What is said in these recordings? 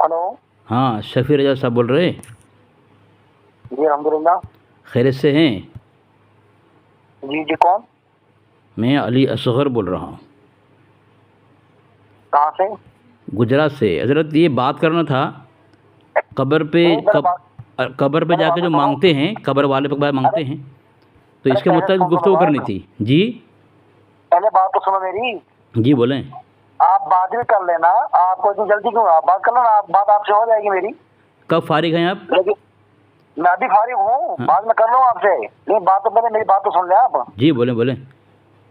Hello. हाँ, शफ़ी रजा साहब बोल रहे हैं? जी अलहमदुलिल्लाह। खैरियत से हैं? जी जी कौन? मैं अली असगर बोल रहा हूँ, कहाँ से? गुजरात से। हज़रत ये बात करना था, कब्र पे नहीं, कब्र पे मेरे बात जाके जो तो सुनो। मांगते हैं, कब्र वाले पे मांगते हैं, तो अरे इसके पहले मुताबिक सुन तो लो गुफ्तगू करनी बात। थी। जी पहले बात तो सुनो मेरी। जी बोलें। आप बात भी कर लेना, आपको इतनी जल्दी क्यों? आप बात कर लो ना, बात आपसे हो जाएगी मेरी। कब फारिग हैं आप? लेकिन मैं अभी फारिग हूँ, हाँ। बात में कर रहा हूँ आपसे। नहीं बात तो पहले मेरी बात तो सुन ले आप। जी बोलें बोलें।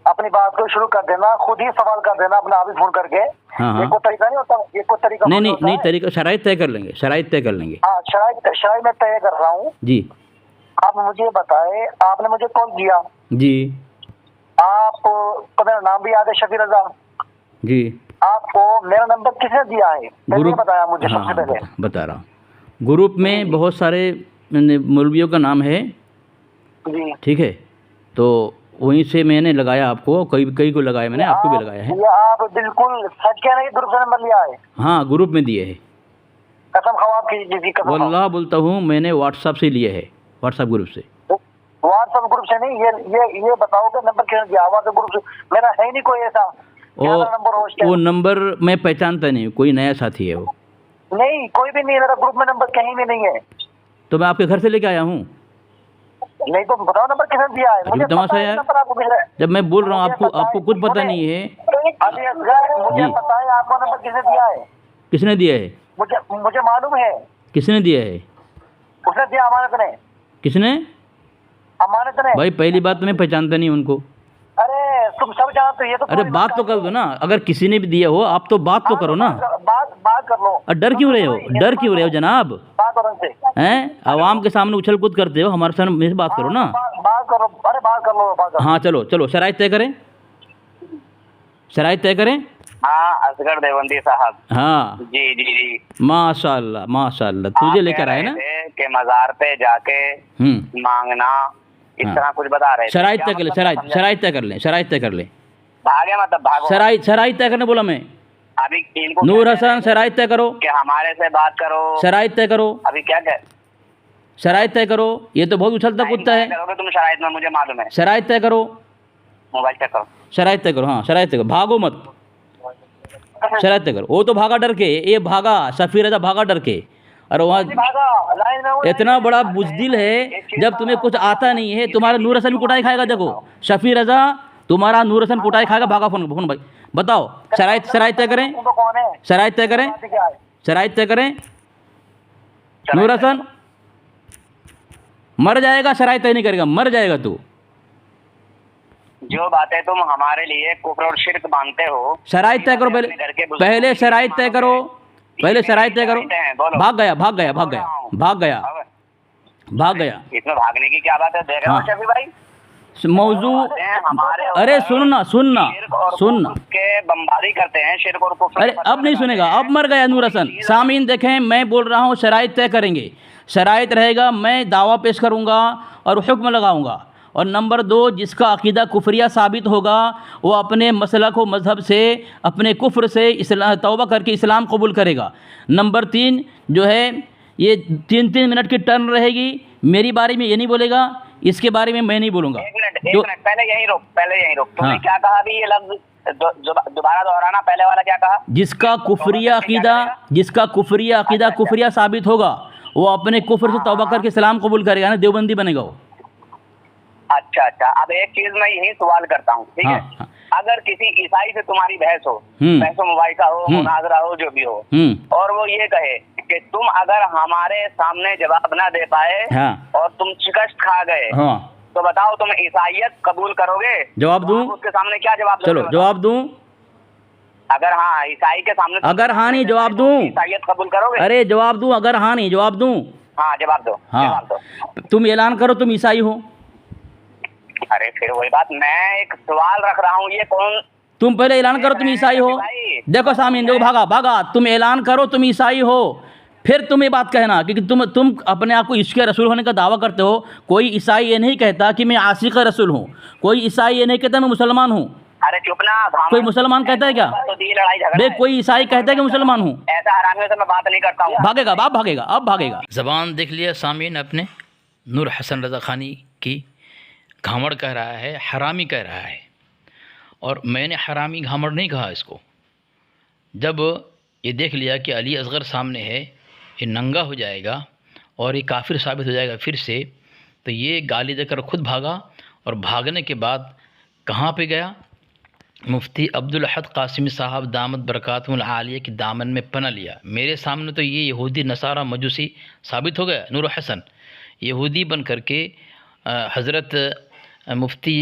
अपनी बात को शुरू कर देना, खुद ही सवाल कर देना अपना, आप ही फोन करके। हाँ ये हाँ, कोई तरीका नहीं होता, ये कोई तरीका नहीं थोड़ी नहीं होता नहीं, है। तरीका शराइत तय कर लेंगे, शराइत तय कर लेंगे। हाँ, शराइ मैं तय कर रहा हूँ। जी आप मुझे बताए, आपने मुझे कॉल किया, जी आपको मेरा नाम भी याद है, शफी रजा। जी। आपको मेरा नंबर किसने दिया है, पहले ये ग्रुप, बताया मुझे हाँ सबसे हाँ, पहले। बता रहा हूँ। ग्रुप में बहुत सारे मौलवियों का नाम है, जी। ठीक है, तो वहीं से मैंने लगाया आपको, कई को लगाया मैंने, आपको भी लगाया है। ये आप बिल्कुल सच कह रहे हैं कि ग्रुप से नंबर लिया है? हाँ, ग्रुप में दिए है। कसम खाओ आपकी जी, कसम खाओ। वल्लाह बोलता हूँ, मैंने व्हाट्सएप से लिए है, व्हाट्सएप ग्रुप से। व्हाट्सएप ग्रुप से नहीं, ये बताओ कि नंबर किसने दिया? व्हाट्सएप ग्रुप से मेरा है ही नहीं कोई ऐसा नंबर हो। वो नंबर मैं पहचानता नहीं, कोई नया साथी है वो। नहीं, कोई भी नहीं है मेरा ग्रुप में, नंबर कहीं भी नहीं है। तो मैं आपके घर से लेके आया हूँ। नहीं तो बताओ नंबर किसने दिया है? मुझे तमाशा पता है यार, नंबर आपको किस रहा है। जब मैं बोल रहा हूँ आपको, मुझे पता आपको है, कुछ पता नहीं है। अली असगर, मुझे जी। पता है आपको नंबर किसने दिया है। किसने दिया है? मुझे मालूम है। किसने दिया है? उसने दिया, अमानत ने। किसने? अमानत ने। भाई पहली बात तो मैं पहचानता नहीं उनको। अरे तुम सब जानते हो, ये तो अरे बात तो कर दो ना, अगर किसी ने भी दिया हो, आप तो बात तो करो ना। बात कर लो। और डर क्यों रहे हो, डर क्यों रहे हो जनाब? बात करो उनसे। हैं, आवाम के सामने उछल कूद करते हो, हमारे सामने बात करो ना। बात करो, अरे बात कर लो, बात करो। हाँ चलो चलो, शराइत तय करें, शराइत तय करें। हाँ, असगर देवबंदी साहब। हाँ जी जी जी। माशाल्लाह माशाल्लाह, तुझे लेकर आए ना कि मज़ार पे जाके मांगना, इस हाँ। तरह कुछ बता रहे थे। शराइत क्या तय कर ले, मतलब शराइत समझे? शराइत तय कर लें, शराइत तय कर लें। भागे मतलब भागो। शराइत तय करने बोला मैं। अभी इनको नूर क्या हसन, कह रहे शराइत तय करो, थे कि हमारे से बात करो। शराइत तय करो, अभी क्या कह शराइत तय करो। ये तो बहुत उछलता कूदता है। करोगे तुम शराइत में, मुझे मालूम है। शराइत तय करो, मोबाइल चेक करो। शराइत तय करो। हाँ शराइत तय करो, भागो मत, शराइत तय करो। वो तो भागा डर के, ये भागा, शफी रजा भागा डर के। और वहाँ भागा लाइन में वो इतना बड़ा बुज़दिल है, जब तुम्हें कुछ आता नहीं है, तुम्हारा नूर हसन भी कुटाई खाएगा। देखो शफी रजा, तुम्हारा नूर हसन कुटाई खाएगा। भागा फोन भाई, बताओ शराइत तय करें, तो कौन है? शराइत तय करें, क्या है? शराइत तय करें। नूर हसन मर जाएगा, शराइत तय नहीं करेगा, मर जाएगा तू। जो बातें तुम हमारे लिए कुफ्र और शिर्क मानते हो, शराइत तय करो पहले, पहले शराइत तय करो, पहले शराइत तय करो। भाग गया भाग गया भाग गया भाग गया भाग गया। इसमें भागने की क्या बात है? देख रहे हो हाँ। शफी भाई, मौजू, हमारे अरे सुनना सुनना शिर्क और सुनना। कुफ्र के बमबारी करते हैं, शिर्क और कुफ्र अरे के अब नहीं फतवे सुनेगा, लगाते अब मर गया नूर हसन। सामीन देखें, मैं बोल रहा हूँ शराइत तय करेंगे, शराइत रहेगा, मैं दावा पेश करूँगा और हुक्म लगाऊँगा। और नंबर 2, जिसका अकीदा कुफरिया साबित होगा, वो अपने मसलक व मज़हब से, अपने कुफ्र से इस्लाम तौबा करके इस्लाम कबूल करेगा। नंबर 3 जो है, ये 3-3 मिनट की टर्न रहेगी, मेरी बारे में ये नहीं बोलेगा, इसके बारे में मैं नहीं बोलूँगा। एक मिनट पहले यहीं रुक। तुमने हाँ। क्या कहा अभी? ये लफ्ज दोबारा दोहराना, पहले वाला क्या कहा? जिसका कुफरिया अकीदा कुफरिया साबित होगा, वो अपने कुफ्र से तौबा करके इस्लाम कबूल करेगा ना, देवबंदी बनेगा वो। अच्छा, अब एक चीज मैं यही सवाल करता हूँ, ठीक है? हाँ। अगर किसी ईसाई से तुम्हारी बहस हो, बहस मुबाहिसा हो, मुनाजरा हो, जो भी हो, और वो ये कहे कि तुम अगर हमारे सामने जवाब ना दे पाए, हाँ। और तुम शिकस्त खा गए, हाँ, तो बताओ तुम ईसाइयत कबूल करोगे? जवाब दूं? आप उसके सामने क्या जवाब दोगे? चलो जवाब दूं? अगर हाँ ईसाई के सामने, अगर हाँ नहीं जवाब दूं? ईसाइयत कबूल करोगे? अरे जवाब दूं? अगर हाँ नहीं जवाब दूं? हाँ जवाब दो। हाँ, जवाब दो। तुम ऐलान करो तुम ईसाई हो। अरे फिर वही बात, मैं एक सवाल रख रहा हूँ, ये कौन? तुम पहले ऐलान करो तुम ईसाई हो। देखो सामीन, देखो भागा, तुम ऐलान करो तुम ईसाई हो, फिर तुम ये बात कहना, क्योंकि तुम अपने आप को इश्क़ रसूल होने का दावा करते हो। कोई ईसाई ये नहीं कहता कि मैं आशिक़ रसूल हूँ, कोई ईसाई ये नहीं कहता मैं मुसलमान हूँ। अरे चुप ना, कोई मुसलमान कहता है क्या? तो दी लड़ाई झगड़ा देख, कोई ईसाई कहता है कि मुसलमान हूँ? ऐसा हरामियों से मैं बात नहीं करता हूँ। भागेगा बाप, भागेगा, अब भागेगा। ज़बान देख लिया सामीन अपने, नूर हसन रज़ा ख़ानी की घामड़ कह रहा है, हरामी कह रहा है। और मैंने हरामी घामड़ नहीं कहा इसको। जब ये देख लिया कि अली असगर सामने है, ये नंगा हो जाएगा और ये काफिर साबित हो जाएगा फिर से, तो ये गाली देकर खुद भागा। और भागने के बाद कहाँ पे गया? मुफ्ती अब्दुल अहद कासिमी साहब दामत बरकातुहुल आलिया की दामन में पना लिया। मेरे सामने तो ये यहूदी नसारा मजूसी साबित हो गया। नूर हसन यहूदी बन करके हज़रत मुफ्ती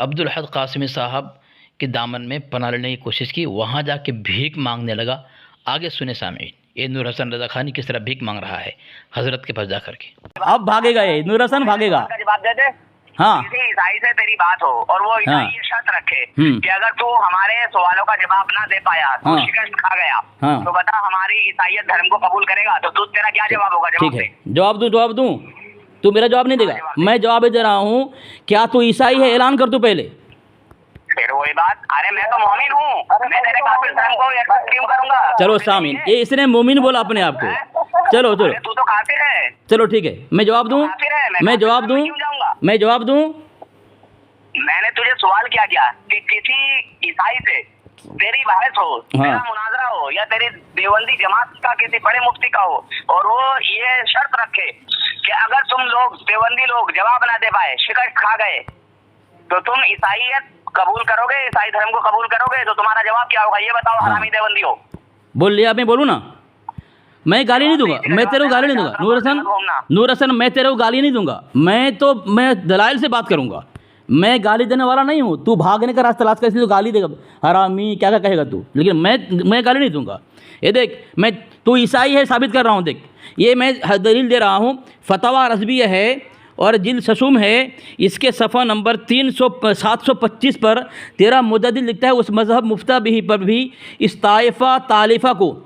अब्दुल अहद कासिमी साहब के दामन में पना लेने की कोशिश की, वहाँ जाके भीख मांगने लगा। आगे सुने सामीन, ये नूर हसन रज़ा ख़ानी किस तरह भीख मांग रहा है हज़रत के पास जा करके। अब भागेगा ये नूर हसन, भागेगा। जवाब दे दे। हाँ, किसी ईसाई से तेरी बात हो और वो ईसाई ये शर्त रखे कि अगर तू हमारे सवालों का जवाब ना दे पाया, तो शिकस्त खा गया, तो बता हमारी ईसाइयत धर्म को कबूल करेगा? तो तू तेरा क्या जवाब होगा? ठीक है, जवाब दूं? तू मेरा जवाब नहीं देगा, मैं जवाब दे रहा हूँ। क्या तू ईसाई है? ऐलान कर तू पहले। फिर वही बात, अरे मैं तो मोमिन हूँ, मैं तेरे काफिर धर्म को एक्सेप्ट क्यों करूंगा? चलो सामीन, ये इसने मोमिन बोला अपने आप को। चलो तू तो काफिर है। चलो ठीक है, मैं जवाब दूं? मैं जवाब दूं? मैंने तुझे सवाल क्या किया कि किसी ईसाई से तेरी बहस हो, तेरा मुनाजरा हो, या तेरी देवबंदी जमात का किसी बड़े मुफ्ती का हो, और वो ये शर्त रखे कि अगर तुम लोग देवबंदी लोग जवाब ना दे पाए, शिकस्त खा गए, तो तुम ईसाइयत कबूल करोगे, ईसाई धर्म को कबूल करोगे? तो तुम्हारा जवाब क्या होगा ये बताओ, हरामी देवबंदी हो। बोल लिया, मैं बोलूँ ना? मैं गाली नहीं दूंगा, मैं तेरे को गाली नहीं दूंगा नूर हसन, मैं तेरे को गाली नहीं दूंगा। मैं दलाइल से बात करूंगा, मैं गाली देने वाला नहीं हूँ। तू भागने का रास्ता तलाश कर, इसलिए गाली देगा, हरामी क्या क्या कहेगा तू, लेकिन मैं गाली नहीं दूंगा। ये देख, मैं तू ईसाई है साबित कर रहा हूँ। देख, ये मैं दलील दे रहा हूँ, फतवा रज़विया है और जिल्द शशूम है, इसके सफ़ा नंबर 725 पर तेरा मुजद्दिद लिखता है, उस मज़हब मुफ्ता बिही पर भी इस तालिफ़ा को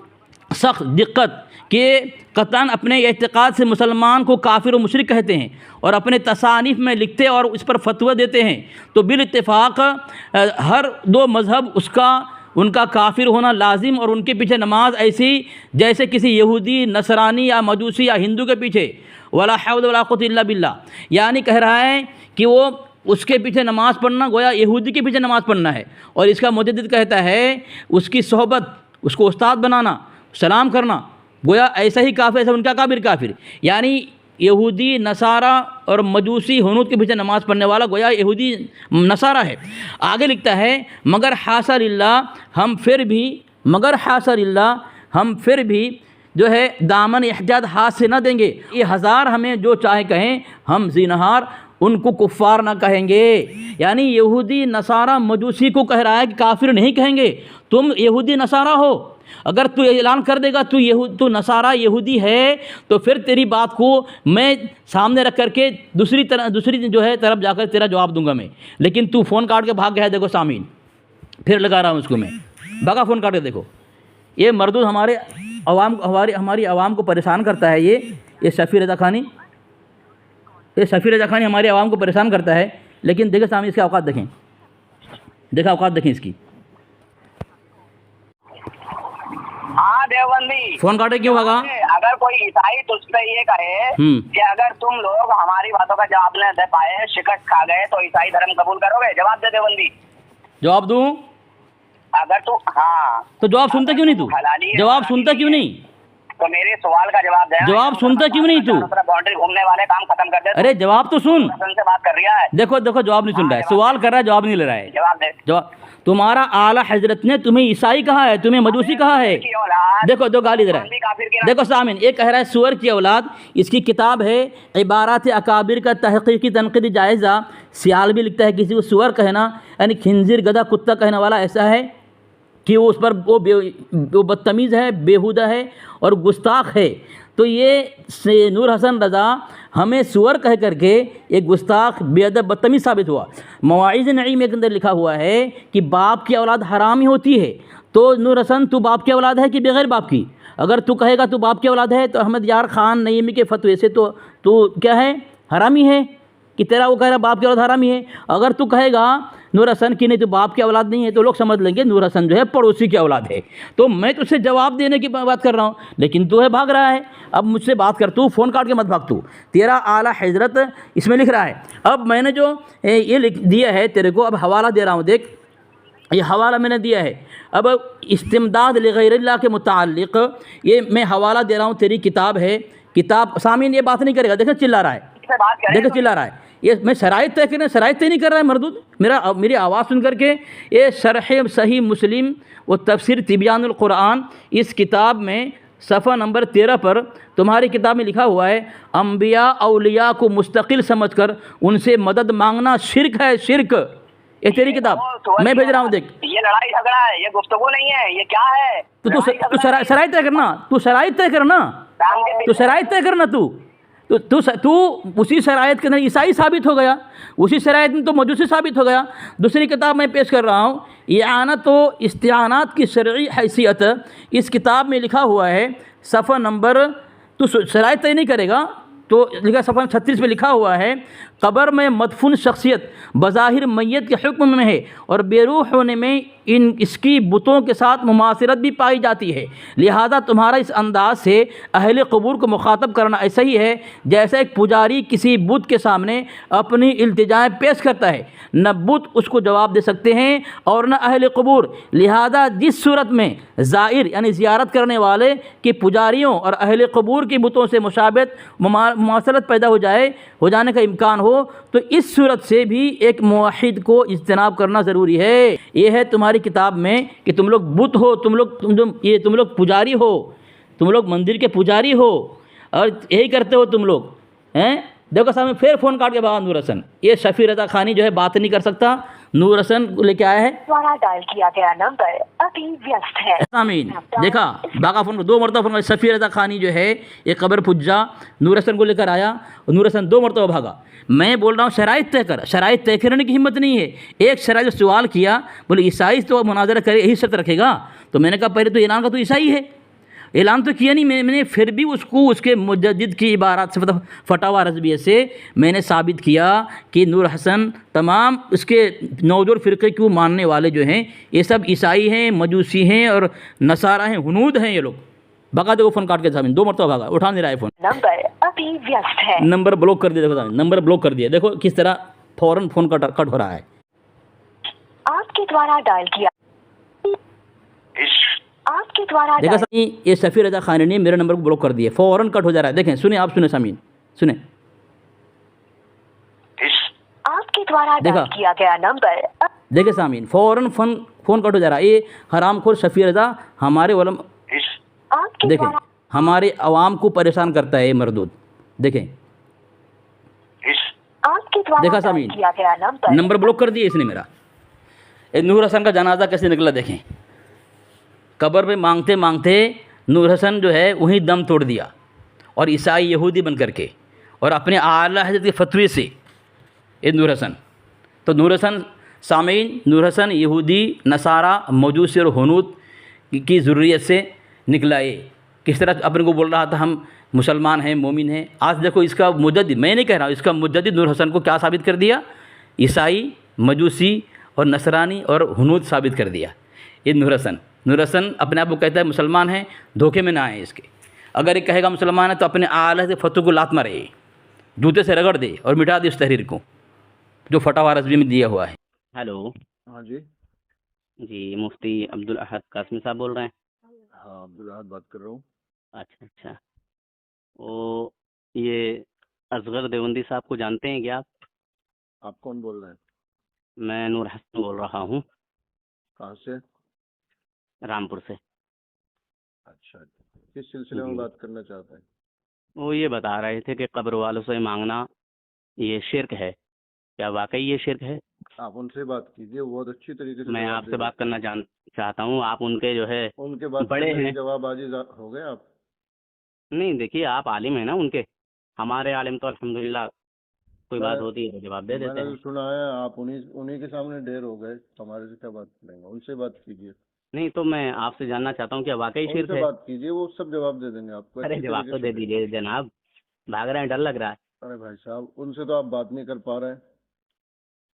सख्त दिक्कत कि क़तन अपने एतक़ाद से मुसलमान को काफिर और मुशरिक कहते हैं और अपने तसानीफ़ में लिखते और उस पर फतवा देते हैं। तो बिल इत्तेफ़ाक़ हर दो मज़हब उनका काफिर होना लाजिम, और उनके पीछे नमाज ऐसी जैसे किसी यहूदी, नसरानी या मजूसी या हिंदू के पीछे। वला हौल वला कुव्वता इल्ला बिल्लाह, यानी कह रहा है कि वो उसके पीछे नमाज़ पढ़ना गोया यहूदी के पीछे नमाज़ पढ़ना है। और इसका मुजद्दिद कहता है उसकी सोहबत, उसको उस्ताद बनाना, सलाम करना, गोया ऐसा ही काफिर, ऐसा उनका काफिर। यानी यहूदी, नसारा और मजूसी, हुनूद के पीछे नमाज़ पढ़ने वाला गोया यहूदी नसारा है। आगे लिखता है, मगर हासा लिल्लाह हम फिर भी जो है दामन एहजाद हाथ से न देंगे। ये हज़ार हमें जो चाहे कहें, हम ज़िनहार उनको कुफ़ार ना कहेंगे। यानी यहूदी, नसारा, मजूसी को कह रहा है कि काफिर नहीं कहेंगे। तुम यहूदी नसारा हो, अगर तू ऐलान कर देगा तू नसारा यहूदी है, तो फिर तेरी बात को मैं सामने रख करके दूसरी जो है तरफ जाकर तेरा जवाब दूंगा मैं। लेकिन तू फ़ोन काट के भाग गया है। देखो सामीन, फिर लगा रहा हूँ उसको मैं, भागा फ़ोन काट के। देखो, ये मरदूद हमारी आवाम को परेशान करता है। ये शफ़ी रज़ा ख़ानी हमारी आवाम को परेशान करता है। लेकिन देखो सामीन, इसके औकात देखें, औकात देखें इसकी। हाँ देवबंदी, फोन काटे क्यों भागा? अगर कोई ईसाई तुझसे ये कहे कि अगर तुम लोग हमारी बातों का जवाब न दे पाए, शिकस्त खा गए, तो ईसाई धर्म कबूल करोगे? जवाब दे देवबंदी। जवाब दूं? अगर तू तो जवाब सुनता क्यों नहीं तू? जवाब सुनता क्यों नहीं? तो मेरे सवाल का जवाब दे। जवाब सुनता क्यों नहीं तू? बाउंड्री घूमने वाले काम खत्म कर दे। अरे जवाब तो सुन, से बात कर रहा है। देखो जवाब नहीं सुन रहा है, सवाल कर रहा है, जवाब नहीं ले रहा है। जवाब दे। जवाब, तुम्हारा आला हजरत ने तुम्हें ईसाई कहा है, तुम्हें मजूसी कहा है। देखो दो गाली दे रहा है। देखो सामिन, एक कह रहा है सुअर की औलाद। इसकी किताब है इबारात अकाबिर का तहक़ीक़ी तनक़ीदी जायज़ा। सियाल भी लिखता है किसी को सुअर कहना यानी खिंजीर, गधा, कुत्ता कहने वाला ऐसा है कि वो उस पर वो बदतमीज़ है, बेहुदा है और गुस्ताख है। तो ये नूर हसन रज़ा हमें सुअर कह करके एक गुस्ताख, बेअदब, बदतमीज़ साबित हुआ। मवाइज़ नईम के अंदर लिखा हुआ है कि बाप की औलाद हरामी होती है। तो नूर हसन, तू बाप की औलाद है कि बग़ैर बाप की? अगर तू कहेगा तू बाप की औलाद है तो अहमद यार ख़ान नईमी के फतवे से तो क्या है, हरामी है کہ تیرا وہ کہہ رہا باپ کی اولاد حرامی ہے. اگر تو کہے گا نور حسن کی نہیں تو باپ کی اولاد نہیں ہے تو لوگ سمجھ لیں گے نور حسن جو ہے پڑوسی کی اولاد ہے. تو میں تجھ سے جواب دینے کی بات کر رہا ہوں، لیکن تو ہے بھاگ رہا ہے. اب مجھ سے بات کر، تو فون کاٹ کے مت بھاگ. تو تیرا اعلیٰ حضرت اس میں لکھ رہا ہے. اب میں نے جو یہ لکھ دیا ہے تیرے کو، اب حوالہ دے رہا ہوں، دیکھ یہ حوالہ میں نے دیا ہے. اب استمداد لغیر اللہ کے متعلق یہ میں حوالہ دے رہا ہوں، تیری کتاب ہے. کتاب سامعین یہ بات نہیں کرے گا، دیکھیں چلا رہا ہے، دیکھیں چلا رہا ہے. یہ میں شرائط طے کرنا، شرائط طے نہیں کر رہا ہے مردود. میری آواز سن کر کے یہ شرح صحیح مسلم و تفسیر تبیان القرآن اس کتاب میں صفحہ نمبر 13 پر تمہاری کتاب میں لکھا ہوا ہے انبیاء اولیاء کو مستقل سمجھ کر ان سے مدد مانگنا شرک ہے، شرک. یہ تیری کتاب میں بھیج رہا ہوں، دیکھ. یہ لڑائی جھگڑا ہے، یہ گفتگو نہیں ہے، یہ کیا ہے؟ تو شرائط طے کرنا، تو شرائط طے کرنا، تو شرائط طے کرنا. تو اسی شرائط کے اندر عیسائی ثابت ہو گیا، اسی شرائط میں تو مجوسی ثابت ہو گیا. دوسری کتاب میں پیش کر رہا ہوں اعانت و استعانات کی شرعی حیثیت، اس کتاب میں لکھا ہوا ہے صفحہ نمبر، تو شرائط طے نہیں کرے گا تو لکھا صفحہ 36 پہ لکھا ہوا ہے قبر میں مدفون شخصیت بظاہر میت کے حکم میں ہے اور بے روح ہونے میں اس کی بتوں کے ساتھ مماثلت بھی پائی جاتی ہے. لہذا تمہارا اس انداز سے اہل قبور کو مخاطب کرنا ایسا ہی ہے جیسا ایک پجاری کسی بت کے سامنے اپنی التجائیں پیش کرتا ہے. نہ بت اس کو جواب دے سکتے ہیں اور نہ اہل قبور. لہذا جس صورت میں زائر یعنی زیارت کرنے والے کی پجاریوں اور اہل قبور کی بتوں سے مشابہت مماثلت پیدا ہو جانے کا امکان ہو تو اس صورت سے بھی ایک موحد کو اجتناب کرنا ضروری ہے. یہ ہے تمہاری کتاب میں کہ تم لوگ بت ہو، تم لوگ پجاری ہو، تم لوگ مندر کے پجاری ہو اور یہی کرتے ہو تم لوگ ہیں. دیکھو سامنے پھر فون کاٹ کے بھاگا نور حسن. یہ شفیع رضا خانی جو ہے بات نہیں کر سکتا. نور حسن لے کے آیا ہے، دوبارہ ڈائل کیا گیا نمبر ابھی ویست ہے. سامعین دیکھا باغا فون کو 2 مرتبہ فون. شفیع رضا خانی جو ہے یہ قبر پجا نور حسن کو لے کر آیا، نور حسن 2 مرتبہ بھاگا. میں بول رہا ہوں شرائط طے کر. شرائط طے کرنے کی ہمت نہیں ہے. ایک شرائط جو سوال کیا بولے عیسائی تو مناظرہ کرے یہی شرط رکھے گا. تو میں نے کہا پہلے تو اعلان کا تو عیسائی ہے، اعلان تو کیا نہیں. میں نے پھر بھی اس کو اس کے مجدد کی عبارات سے فتاوی رضویہ سے میں نے ثابت کیا کہ نور حسن تمام اس کے نوجور فرقے کو ماننے والے جو ہیں یہ سب عیسائی ہیں، مجوسی ہیں اور نصارہ ہیں، ہنود ہیں یہ لوگ. بقا دے وہ فون کاٹ کے سامنے 2 مرتبہ بھاگا، اٹھا نہیں رہا ہے فون. نمبر ابھی ویست ہے. نمبر بلاک کر دیا. دیکھو سامنے نمبر بلاک کر دیا. دیکھو کس طرح فوراً فون کٹ ہو رہا ہے. آپ کے دوارا ڈائل کیا آپ کے دوارا دیکھا سامعین یہ شفیع رضا خانی نے میرے نمبر کو بلاک کر دیا، فوراً کٹ ہو جا رہا ہے. دیکھیں سنیں، آپ سنیں سامعین سنیں. آپ کے دوارا ڈائل کیا گیا نمبر. دیکھیں سامعین فوراً فون کٹ ہو جا رہا ہے. یہ حرام خور شفیع رضا ہمارے علماء آپ کے دیکھیں ہمارے عوام کو پریشان کرتا ہے یہ مردود. دیکھیں آپ کے دوارا دیکھا ڈائل سامعین کیا گیا نمبر. نمبر بلاک کر دیا اس نے میرا. نور حسن کا جنازہ کیسے نکلا دیکھیں. قبر پہ مانگتے مانگتے نور حسن جو ہے وہیں دم توڑ دیا اور عیسائی یہودی بن کر کے اور اپنے اعلیٰ حضرت کے فتوے سے یہ نور حسن. تو نور حسن سامعین نور حسن یہودی، نصارہ، مجوسی اور ہنود کی ذریت سے نکلا. یہ کس طرح اپنے کو بول رہا تھا ہم مسلمان ہیں، مومن ہیں. آج دیکھو اس کا مجدد، میں نہیں کہہ رہا ہوں، اس کا مجدد نور حسن کو کیا ثابت کر دیا؟ عیسائی، مجوسی اور نصرانی اور ہنود ثابت کر دیا. یہ نور حسن اپنے آپ کو کہتا ہے مسلمان ہیں، دھوکے میں نہ آئے اس کے. اگر یہ کہے گا مسلمان ہے تو اپنے اعلیٰ سے فتوے کو لات مارے، جوتے سے رگڑ دے اور مٹا دے اس تحریر کو جو فتاوی رضویہ میں دیا ہوا ہے. ہیلو. ہاں جی. جی مفتی عبدالاحد قاسمی صاحب بول رہے ہیں؟ ہاں عبدالاحد بات کر رہا ہوں. اچھا وہ یہ اصغر دیوبندی صاحب کو جانتے ہیں کیا آپ؟ آپ کون بول رہے ہیں؟ میں نور حسن بول رہا ہوں. کہاں سے؟ رامپور سے. اچھا کس سلسلے میں بات کرنا چاہتے ہیں؟ وہ یہ بتا رہے تھے کہ قبر والوں سے مانگنا یہ شرک ہے. کیا واقعی یہ شرک ہے؟ آپ ان سے بات کیجیے، وہ بہت اچھی طریقے سے. میں آپ سے بات کرنا چاہتا ہوں. آپ ان کے جو ہے ان کے بات بڑے ہیں. جواب عاجز ہو گئے آپ؟ نہیں دیکھیے آپ عالم ہیں نا ان کے. ہمارے عالم تو الحمدللہ کوئی بات ہوتی ہے تو جواب دے دیتے میں ہیں. نے سنا ہے آپ انہی کے سامنے ڈھیر ہو گئے، ہمارے سے کیا بات کریں گے؟ ان سے بات کیجیے. نہیں تو میں آپ سے جاننا چاہتا ہوں کہ واقعی ان شرک سے ہے. بات کیجیے، وہ سب جواب دے دیں گے آپ کو. ارے جواب تو دے دیجیے جناب، بھاگ رہے ہیں، ڈر لگ رہا ہے. अरे भाई साहब, उनसे तो आप बात नहीं कर पा रहे हैं।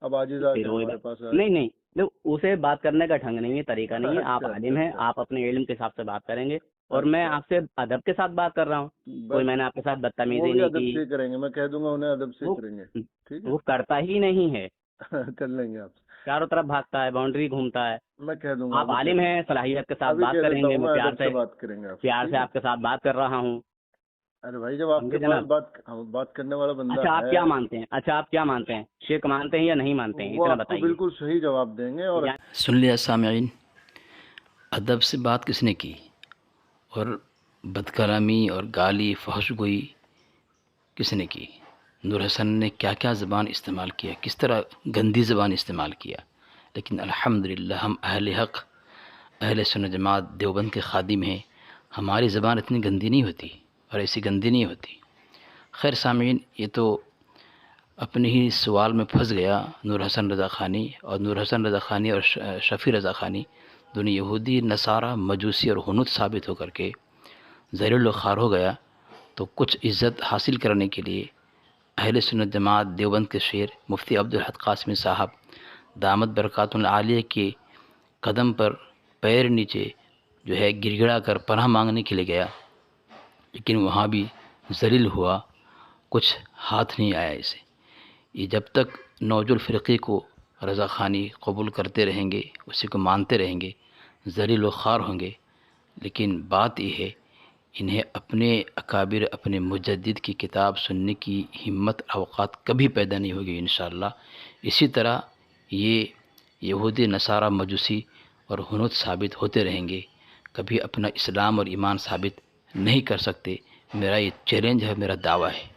अब आजिज आके फिर वही हमारे बात- पास आए। नहीं नहीं देखो, उसे बात करने का ढंग नहीं है, तरीका नहीं है। आप अच्छा, आलिम हैं, अच्छा। आप अपने इल्म के हिसाब से बात करेंगे, और मैं अच्छा। आपसे अदब के साथ बात कर रहा हूँ। कोई मैंने आपके साथ वो बदतमीजी भी नहीं अदब की। से करेंगे, मैं कह दूंगा उन्हें अदब से वो करेंगे। ठीक वो करता ही नहीं है, है। कर लेंगे आप। चारों तरफ भागता है, बाउंड्री घूमता है। मैं कह दूंगा, आप अभी आलिम कह- हैं, सलाहियत के साथ अभी बात कह देता करेंगे। हूँ, मैं मैं प्यार अदब से से बात करेंगे आपसे। प्यार ठीक से है? आपके साथ बात कर रहा हूँ। अरे भाई, जब आपके समझे पास जनाब? बात करने वाला बंदा अच्छा, आप है, क्या मानते हैं? अच्छा, आप क्या मानते हैं? शिर्क मानते हैं या नहीं मानते हैं? वो इतना आपको बताइए। बिल्कुल सही जवाब देंगे। और या- सुन लिया सामईन, अदब से बात किसने की, और बदकलामी और गाली फहशगोई किसने की। नूर हसन ने क्या क्या ज़बान इस्तेमाल किया, किस तरह गंदी ज़बान इस्तेमाल किया। लेकिन अल्हम्दुलिल्लाह हम अहले हक़, अहले सुन्नत जमात देवबंद के खादिम हैं, हमारी ज़बान इतनी गंदी नहीं होती और ऐसी गंदी नहीं होती। खैर सामीन, ये तो अपने ही सवाल में फंस गया नूर हसन रज़ा ख़ानी। और नूर हसन रज़ा ख़ानी और शफ़ी रज़ा ख़ानी दोनों यहूदी, नसारा, मजूसी और हुनूत साबित होकर के ज़लील व ख़ार हो गया। तो कुछ इज़्ज़त हासिल करने के लिए अहले सुन्नत जमात देवबंद के शेर मुफ्ती अब्दुल हक क़ासिमी साहब दामत बरकातुल आलिया के कदम पर पैर नीचे जो है गिड़गिड़ा कर पनाह मांगने के लिए गया, लेकिन वहाँ भी ज़लील हुआ, कुछ हाथ नहीं आया इसे। ये जब तक नौजुल फ़िरक़े को रज़ा ख़ानी कबूल करते रहेंगे, उसी को मानते रहेंगे, ज़लील व ख़ार होंगे। लेकिन बात यह है, इन्हें अपने अकाबिर, अपने मुजद्दिद की किताब सुनने की हिम्मत, अवकात कभी पैदा नहीं होगी इंशाअल्लाह। इसी तरह ये यहूदी, नसारा, मजूसी और हुनूत साबित होते रहेंगे, कभी अपना इस्लाम और ईमान साबित नहीं कर सकते। मेरा ये चैलेंज है, मेरा दावा है।